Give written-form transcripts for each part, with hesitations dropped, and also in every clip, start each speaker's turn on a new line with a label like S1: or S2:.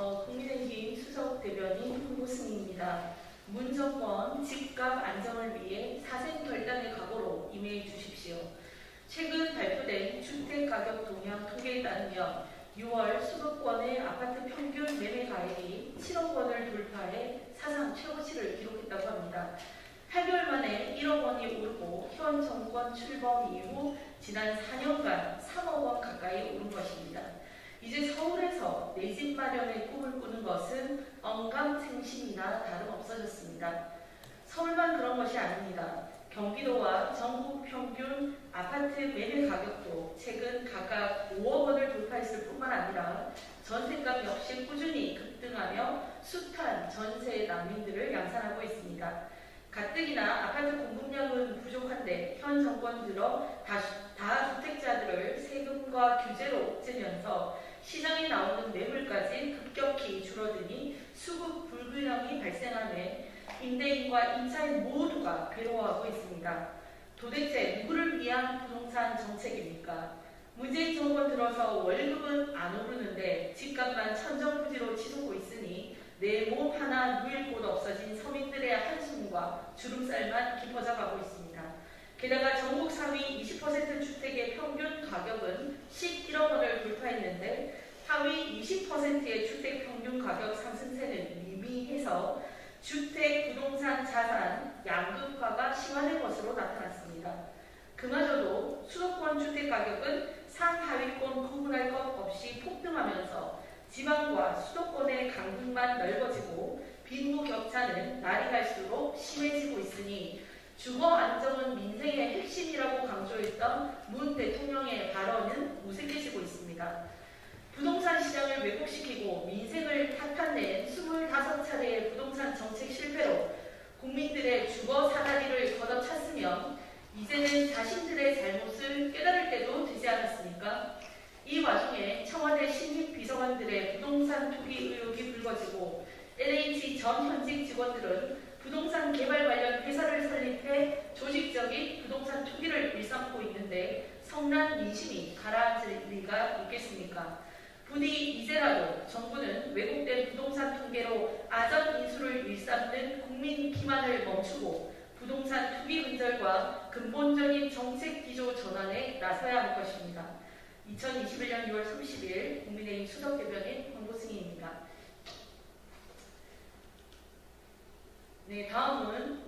S1: 국민의힘 수석 대변인 홍보승입니다. 문 정권 집값 안정을 위해 사생 결단의 각오로 임해 주십시오. 최근 발표된 주택가격 동향 통계에 따르면 6월 수도권의 아파트 평균 매매 가액이 7억 원을 돌파해 사상 최고치를 기록했다고 합니다. 8개월 만에 1억 원이 오르고 현 정권 출범 이후 지난 4년간 3억 원 가까이 오른 것입니다. 이제 서울에서 내 집 마련의 꿈을 꾸는 것은 언감생심이나 다름없어졌습니다. 서울만 그런 것이 아닙니다. 경기도와 전국 평균 아파트 매매 가격도 최근 각각 5억 원을 돌파했을 뿐만 아니라 전세값 역시 꾸준히 급등하며 숱한 전세 난민들을 양산하고 있습니다. 가뜩이나 아파트 공급량은 부족한데 현 정권 들어 다주택자들을 세금과 규제로 옥죄면서 시장에 나오는 매물까지 급격히 줄어드니 수급 불균형이 발생하며 임대인과 임차인 모두가 괴로워하고 있습니다. 도대체 누구를 위한 부동산 정책입니까? 문재인 정권 들어서 월급은 안 오르는데 집값만 천정부지로 치솟고 있으니 내 몸 하나 누일 곳 없어진 서민들의 한숨과 주름살만 깊어져 가고 있습니다. 게다가 전국 상위 20% 주택의 평균 가격은 11억 원을 돌파했는데 하위 20%의 주택 평균 가격 상승세는 미미해서 주택, 부동산, 자산, 양극화가 심화된 것으로 나타났습니다. 그마저도 수도권 주택 가격은 상하위권 구분할 것 없이 폭등하면서 지방과 수도권의 간극만 넓어지고 빈부격차는 날이 갈수록 심해지고 있으니 주거 안정은 민생의 핵심이라고 강조했던 문 대통령의 발언은 무색해지고 있습니다. 부동산 시장을 왜곡시키고 민생을 탓한낸 25차례의 부동산 정책 실패로 국민들의 주거 사다리를 걷어찼으면 이제는 자신들의 잘못을 깨달을 때도 되지 않았습니까? 이 와중에 청와대 신입 비서관들의 부동산 투기 의혹이 불거지고 LH 전 현직 직원들은 부동산 개발 관련 회사를 설립해 조직적인 부동산 투기를 일삼고 있는데 성난 민심이 가라앉을 리가 있겠습니까? 부디 이제라도 정부는 왜곡된 부동산 통계로 아전 인수를 일삼는 국민 기만을 멈추고 부동산 투기 근절과 근본적인 정책 기조 전환에 나서야 할 것입니다. 2021년 6월 30일 국민의힘 수석 대변인 홍보승입니다. 네, 다음은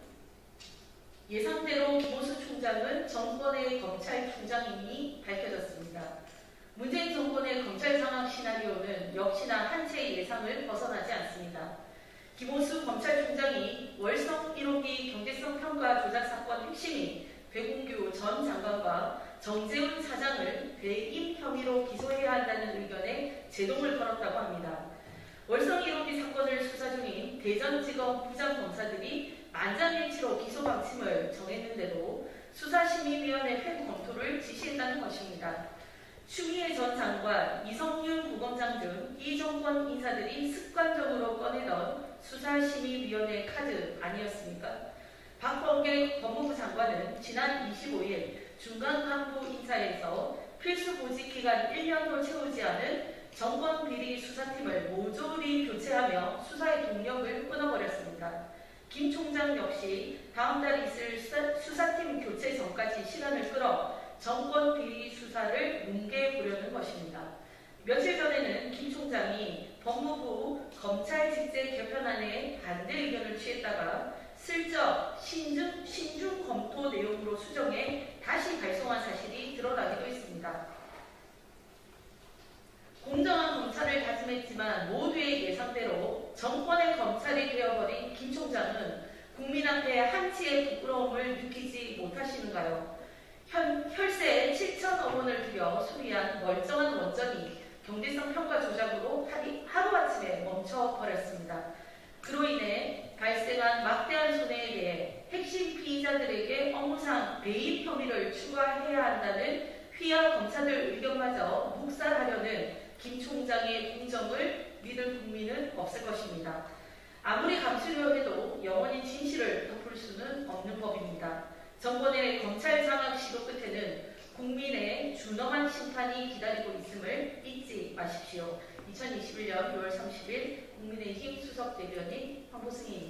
S1: 예상대로 김호수 총장은 정권의 검찰총장임이 밝혀졌습니다. 문재인 정권의 검찰 장악 시나리오는 역시나 한 채의 예상을 벗어나지 않습니다. 김호수 검찰총장이 월성 1호기 경제성 평가 조작 사건 핵심인 배공규 전 장관과 정재훈 사장을 배임 혐의로 기소해야 한다는 의견에 제동을 걸었다고 합니다. 월성 1호기 사건을 수사 중인 대전지검 부장검사들이 만장일치로 기소 방침을 정했는데도 수사심의위원회 회부 검토를 지시했다는 것입니다. 추미애 전 장관, 이성윤 부검장 등 이 정권 인사들이 습관적으로 꺼내던 수사심의위원회 카드 아니었습니까? 박범계 법무부 장관은 지난 25일 중간 간부 인사에서 필수 보직 기간 1년도 채우지 않은 정권 비리 수사팀을 모조리 교체하며 수사의 동력을 끊어버렸습니다. 김 총장 역시 다음 달 있을 수사팀 교체 전까지 시간을 끌어 정권 비리 수사를 뭉개보려는 것입니다. 며칠 전에는 김 총장이 법무부 검찰 직제 개편안에 반대 의견을 취했다가 슬쩍 신중 검토 내용으로 수정해 다시 발송한 사실이 드러나기도 했습니다. 공정한 검찰을 다짐했지만 모두의 예상대로 정권의 검찰이 되어버린 김 총장은 국민 앞에 한치의 부끄러움을 느끼지 못하시는가요? 혈세 7천억 원을 들여 수리한 멀쩡한 원전이 경제성 평가 조작으로 하루아침에 멈춰버렸습니다. 그로 인해 발생한 막대한 손해에 대해 핵심 피의자들에게 업무상 배임 혐의를 추가해야 한다는 휘하 검사들 의견마저 묵살하려는 김 총장의 공정을 믿을 국민은 없을 것입니다. 아무리 감추려 해도 영원히 진실을 덮을 수는 없는 법입니다. 정권의 검찰 장악 시도 끝에는 국민의 준엄한 심판이 기다리고 있음을 잊지 마십시오. 2021년 6월 30일 국민의힘 수석 대변인 황보승입니다.